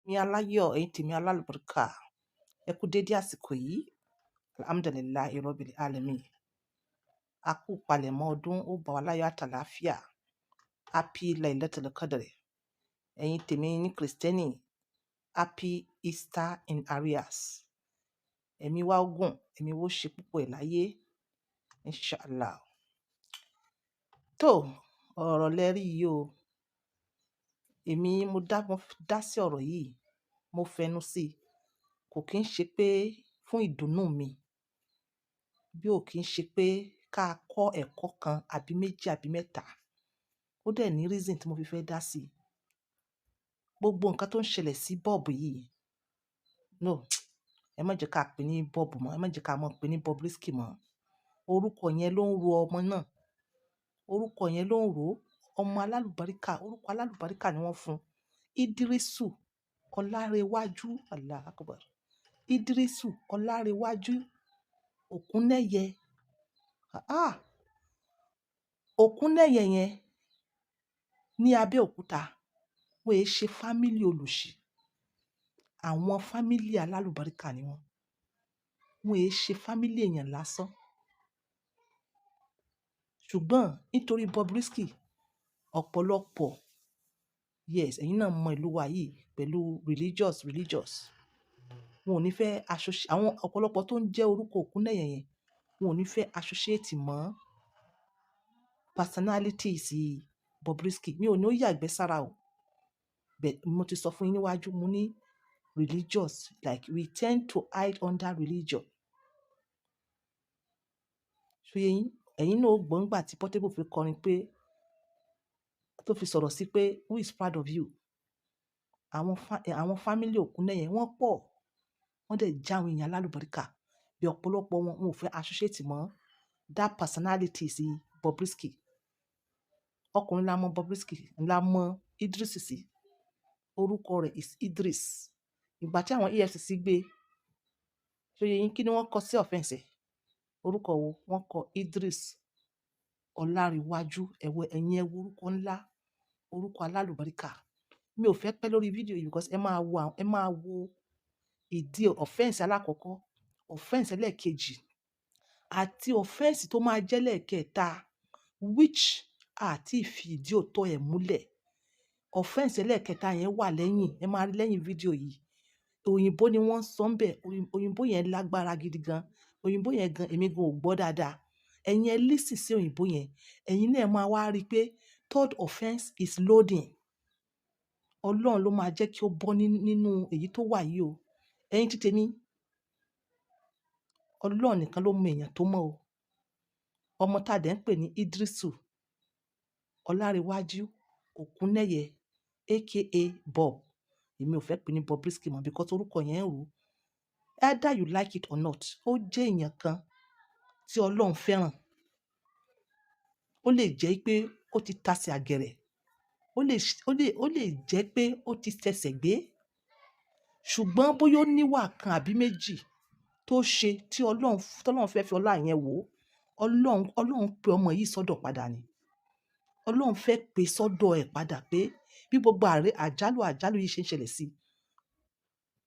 Mi aláyọ̀, ẹ̀yin tèmi alálùbáríkà, ẹ kú dédé àsìkò yìí. Alhamdulillahi rabbil alamin. A kú palẹ̀mọ́ ọdún, ó bá wa láyọ̀ àtàlàáfíà. Happy Lailatul Qadr. Ẹ̀yin tèmi ní Kristẹni, happy Easter in arrears. Ẹ̀mí wa ogun, ẹ̀mí wo ṣe púpọ̀ ẹ̀ láyé, inshallah. Tó ọ̀rọ̀ lẹ́rí yìí o. Èmi mo dá sí ọ̀rọ̀ yìí, mo fẹnu sí i. Kò kí ń ṣe pé fún ìdùnnú mi, bí ò kí ń ṣe pé ká kọ́ ẹ̀kọ́ kan àbí méjì àbí mẹ́ta. Ó dẹ̀ ní reason tí mo fi fẹ́ dá sí i. Gbogbo nǹkan tó ń ṣẹlẹ̀ sí bọ́ọ̀bù yìí, no, ẹ má jẹ́ ká pè ní bọ́ọ̀bù mọ́, ẹ má jẹ́ ká mọ̀ pé ní bobrisky mọ́. Orúkọ yẹn ló ń ro ọmọ náà. Orúkọ yẹn ló ń ro ọmọ alálùbáríkà. Orúkọ alálùbáríkà ni wọ́n fún. Idrisu Ọlárewájú, Allah Akbar. Idrisu Ọlárewájú Òkúnnẹ́yẹ. Òkúnnẹ́yẹ yẹn ní Abẹ́òkúta, wọ́n è ṣe fámílì olùṣì. Àwọn fámílì alálùbáríkà ni wọ́n. Wọ́n è ṣe fámílì èèyàn lásán. Ṣùgbọ́n nítorí bobrisky, ọ̀pọ̀lọpọ̀, yes, ẹ̀yin náà mọ ìlú wa yìí pẹ̀lú religious. Wọn ò ní fẹ́ àwọn ọ̀pọ̀lọpọ̀ tó ń jẹ́ orúkọ Òkúnnẹ́yẹ yẹn, wọn ò ní fẹ́ associate mọ́ personalities bobrisky. Mi ò ní ó yàgbẹ́ sára o. But mo ti sọ fún yín níwájú, mo ní religious, like we tend to hide under religion. So ẹ̀yin náà ó gbọ́ ńgbà tí Portable fi kọrin pé, tó fi sọ̀rọ̀ sí pé who is proud of you? Àwọn fámílì Òkúnnẹ́yẹ wọ́n pọ̀. Wọ́n dẹ̀ já àwọn èèyàn alálùbáríkà. Bí ọ̀pọ̀lọpọ̀ wọn ò fẹ́ associate mọ́ that personality sí bobrisky. Ọkùnrin la mọ bobrisky, la mọ Idris sí. Orúkọ rẹ̀ is Idris. Ìgbà tí àwọn EFCC gbé, ṣé yín kí ni wọ́n kọ sí offense? Orúkọ wo? Wọ́n kọ Idris Ọlárewájú. Ẹ̀yin ẹ wo orúkọ ńlá, orúkọ alálùbáríkà. Mi ò fẹ́ pẹ́ lórí fídíò yìí because ẹ máa wo ìdí offense alákọ̀ọ́kọ́, offense ẹlẹ́ẹ̀kejì, àti offense tó máa jẹ́ lẹ́ẹ̀kẹta, which àti ìfìdí òótọ́ ẹ̀ múlẹ̀. Offense ẹlẹ́ẹ̀kẹta yẹn wà lẹ́yìn, ẹ máa rí lẹ́yìn fídíò yìí. Òyìnbó ni wọ́n sọ ń bẹ̀. Òyìnbó yẹn lágbára gidi gan. Òyìnbó yẹn gan èmi gan ò gbọ́ dáadáa. Ẹ̀yin ẹ listen sí òyìnbó yẹn. Ẹ̀yin náà máa wá rí pé third offense is loading. Ọlọ́run ló máa jẹ́ kí ó bọ́ nínú èyí tó wà yìí o. Ẹ̀yin títẹ̀ mi, Ọlọ́run nìkan ló mọ èèyàn tó mọ̀ o. Ọmọ tá dẹ̀ ń pè ní Idrisu Ọlárewájú Òkúnnẹ́yẹ aka Bob. Èmi ò fẹ́ pè ní bobrisky mọ́ because orúkọ yẹn ń rò. Either you like it or not, ó jẹ́ èèyàn kan tí Ọlọ́run fẹ́ràn. Ó lè jẹ́ pé ó ti tasẹ̀ àgẹ̀rẹ̀. Ó lè jẹ́ pé ó ti tẹsẹ̀ gbé. Ṣùgbọ́n bóyá ó níwà kan àbí méjì tó ṣe tí Ọlọ́run fẹ́ fi ọlá yẹn wò. Ọlọ́run pe ọmọ yìí sọ́dọ̀ padà ni. Ọlọ́run fẹ́ pe sọ́dọ̀ ẹ̀ padà pé bí gbogbo àjálù yìí ṣe ń ṣẹlẹ̀ sí,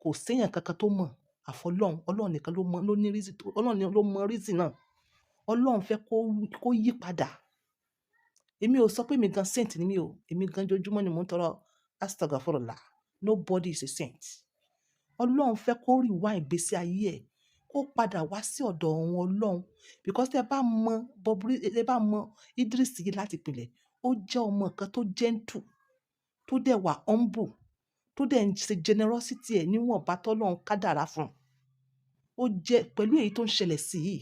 kò séèyàn kankan tó mọ̀ àfọlọ́run. Ọlọ́run nìkan ló ní reason, Ọlọ́run ló mọ reason náà. Ọlọ́run fẹ́ kó yí padà. Èmi ò sọ pé èmi gan saint ni mí o. Èmi gan jojúmọ́ ni mò ń tọrọ astaghfirullah. Nobody is a saint. Ọlọ́run fẹ́ kó rewind ìgbésí ayé ẹ̀, kó padà wá sí ọ̀dọ̀ òun Ọlọ́run. Because tẹ́ bá mọ Idris yìí láti ìpìlẹ̀, ó jẹ́ ọmọ kan tó gentle, tó dẹ̀ wà humble, tó dẹ̀ ń ṣe generosity ẹ̀ níwọ̀nba tọ́lọ́run kádàrá fún un. Ó jẹ́ pẹ̀lú èyí tó ń ṣẹlẹ̀ sí yìí,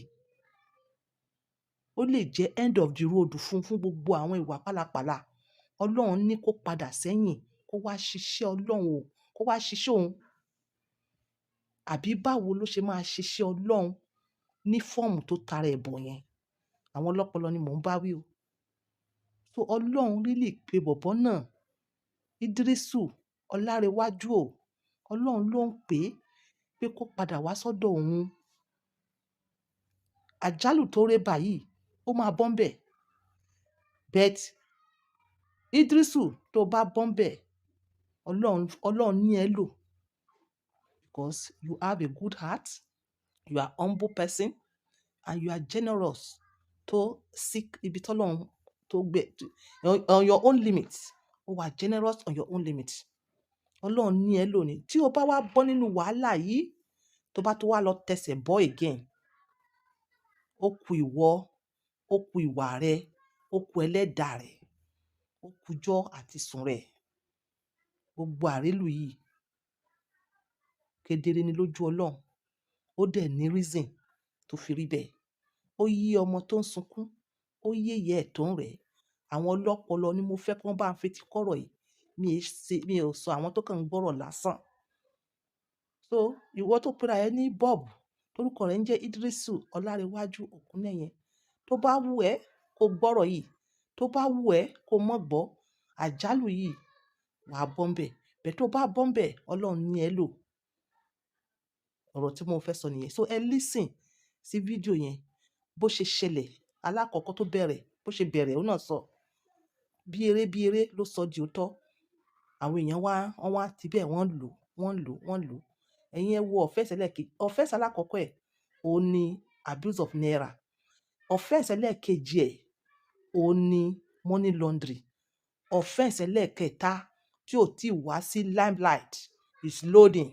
ó lè jẹ́ end of the road fún gbogbo àwọn ìwà pálapàla. Ọlọ́run ní kó padà sẹ́yìn, kó wá ṣiṣẹ́ Ọlọ́run o, kó wá ṣiṣẹ́ òun. Àbí báwo ló ṣe máa ṣiṣẹ́ Ọlọ́run ní fọ́ọ̀mù tó tara ẹ̀bọ̀ yẹn? Àwọn ọlọ́pọlọ ni mò ń bá wí o. So Ọlọ́run really pe bọ̀bọ́ náà, Idrisu Ọlárewájú o. Ọlọ́run ló ń pé kó padà wá sọ́dọ̀ òun. Àjálù tó ré báyìí, ó máa bọ́ ńbẹ̀. But Idrisu tó bá bọ́ ńbẹ̀, Ọlọ́run ní ẹ lò because you have a good heart, you are humble person, and you are generous to seek ibi tọ́lọ́run tó gbé on your own limits. O wà generous on your own limits. Ọlọ́run ní ẹ lónìí. Tí o bá wá bọ́ nínú wàhálà yìí, tó bá tó wá lọ tẹsẹ̀ bọ́ again, ó kù ìwọ, ó kù ìwà rẹ, ó kù ẹlẹ́dàá rẹ, ó kùjọ́ àti sùn rẹ. Gbogbo àrélù yìí kedere ni lójú Ọlọ́run. Ó dẹ̀ ní reason tó fi rí bẹ́ẹ̀. Ó yé ọmọ tó ń sunkún, ó yé ìyá ẹ̀ tó ń rẹ̀. Àwọn ọlọ́pọlọ ni mo fẹ́ kí wọ́n bá ń fetí kọ́rọ̀ yìí. Mi ò sọ àwọn tó kàn ń gbọ́rọ̀ lásán. So ìwọ tó pera ẹ ní Bob, torúkọ rẹ̀ ń jẹ́ Idrisu Ọlárewájú Ògúnnẹ̀yẹ, tó bá wù ẹ́ kó gbọ́rọ̀ yìí, tó bá wù ẹ́ kó mọ́ gbọ́, àjálù yìí wàá bọ́m̀bẹ̀. Bẹ́ẹ̀ tó bá bọ́m̀bẹ̀, Ọlọ́run ní ẹ lò. Ọ̀rọ̀ tí mo fẹ́ sọ nìyẹn. So ẹ listen sí fídíò yẹn bó ṣe ṣẹlẹ̀. Alákọ̀ọ́kọ́ tó bẹ̀rẹ̀, bó ṣe bẹ̀rẹ̀, ó náà sọ bí eré ló sọ di òótọ́. Àwọn èèyàn wọ́n wá ti bẹ́ẹ̀ wọ́n lò. Ẹ̀yin ẹ wo offense ẹlẹ́ẹ̀kejì. Offense alákọ̀ọ́kọ́ ẹ̀ òun ni abuse of naira. Offense ẹlẹ́ẹ̀kejì ẹ̀ òun ni money laundry. Offense ẹlẹ́ẹ̀kẹta tí ò tí wá sí limelight is loading.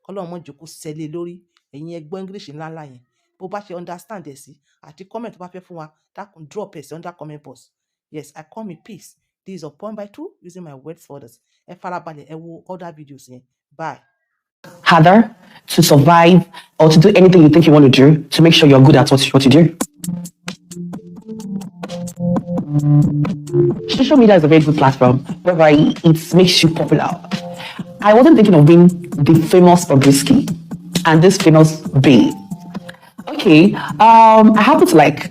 Ọlọ́run mọ̀ jẹ́ kó ṣẹlẹ̀ lórí. Ẹ̀yin ẹ gbọ́ English ńláńlá yẹn. Bó bá ṣe understand ẹ̀ sí àti comment tó bá fẹ́ fún wa, dákun drop ẹ̀ sí under comment box. Yes, I come in peace. This is a point by two using my words for others. Ẹ farabalẹ̀, ẹ wo other videos yẹn. Bye. Harder to survive or to do anything you think you want to do to make sure you're good at what you do. Social media is a very good platform whereby it makes you popular. I wasn't thinking of being the famous bobrisky and this famous babe. Okay, I happened to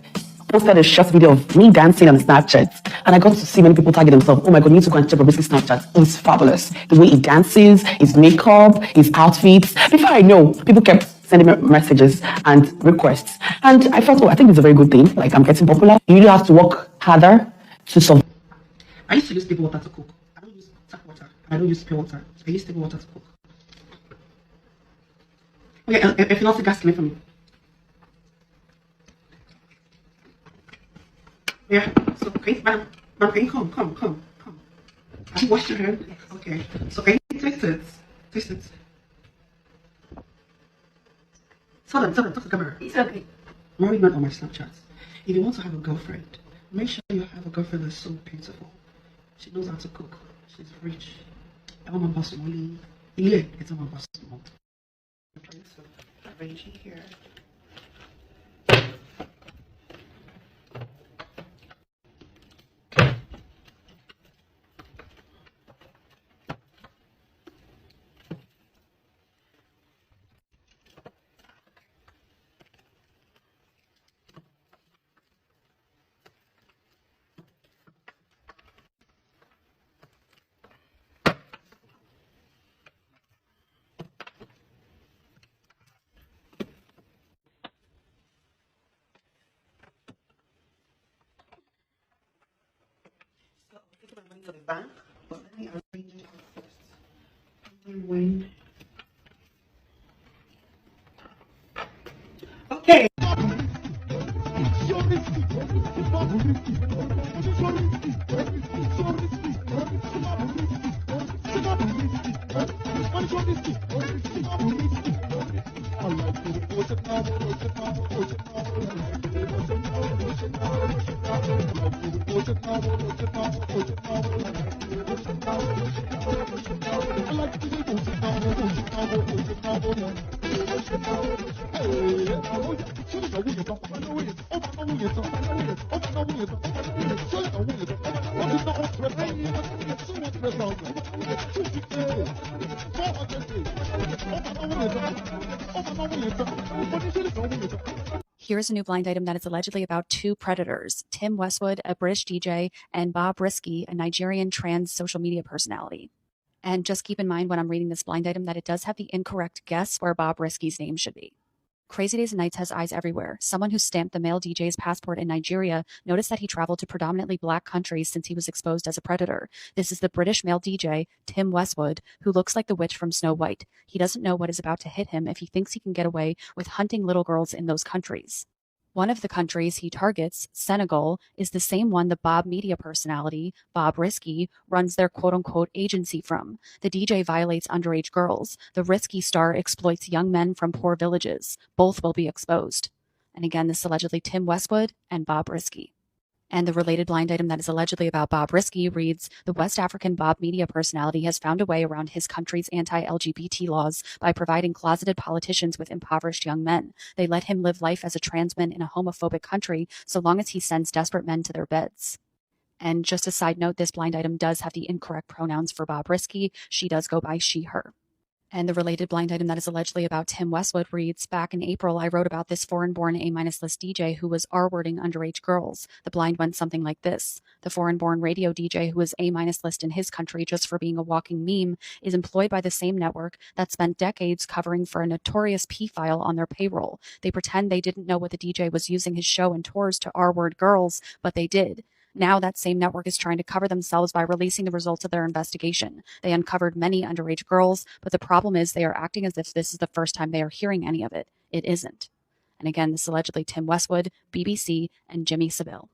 posted a short video of me dancing on Snapchat, and I got to see many people tagging themselves. Oh my God, you need to go and check Bobrisky's Snapchat. It's fabulous. The way he dances, his makeup, his outfits. Before I know, people kept sending me messages and requests. And I thought, I think it's a very good thing. I'm getting popular. You really have to work harder to survive. I used to use table water to cook. I don't use tap water. I don't use pure water. I use table water to cook. Okay, if you not the gas coming from me. Yeah, so okay, madam, can you come. Have you washed your hand? Okay, so can you taste it? Taste it. Tell them, talk to the camera. It's okay. Married man on my Snapchat. If you want to have a girlfriend, make sure you have a girlfriend that's so beautiful. She knows how to cook. She's rich. I want my boss money. Yeah, it's on my boss money. Okay, so arrange it here. To the bank, but let me arrange it first. Okay. Here's a new blind item that is allegedly about two predators, Tim Westwood, a British DJ, and Bobrisky, a Nigerian trans social media personality. And just keep in mind when I'm reading this blind item that it does have the incorrect guess where Bobrisky's name should be. Crazy Days and Nights has eyes everywhere. Someone who stamped the male DJ's passport in Nigeria noticed that he traveled to predominantly black countries since he was exposed as a predator. This is the British male DJ, Tim Westwood, who looks like the witch from Snow White. He doesn't know what is about to hit him if he thinks he can get away with hunting little girls in those countries. One of the countries he targets, Senegal, is the same one the Bob media personality, Bobrisky, runs their quote-unquote agency from. The DJ violates underage girls. The risky star exploits young men from poor villages. Both will be exposed. And again, this is allegedly Tim Westwood and Bobrisky. And the related blind item that is allegedly about Bobrisky reads, the West African Bob media personality has found a way around his country's anti-LGBT laws by providing closeted politicians with impoverished young men. They let him live life as a trans man in a homophobic country so long as he sends desperate men to their beds. And just a side note, this blind item does have the incorrect pronouns for Bobrisky. She does go by she, her. And the related blind item that is allegedly about Tim Westwood reads, back in April, I wrote about this foreign-born A-list DJ who was R-wording underage girls. The blind went something like this. The foreign-born radio DJ who was A-list in his country just for being a walking meme is employed by the same network that spent decades covering for a notorious P-file on their payroll. They pretend they didn't know what the DJ was using his show and tours to R-word girls, but they did. Now that same network is trying to cover themselves by releasing the results of their investigation. They uncovered many underage girls, but the problem is they are acting as if this is the first time they are hearing any of it. It isn't. And again, this is allegedly Tim Westwood, BBC, and Jimmy Savile.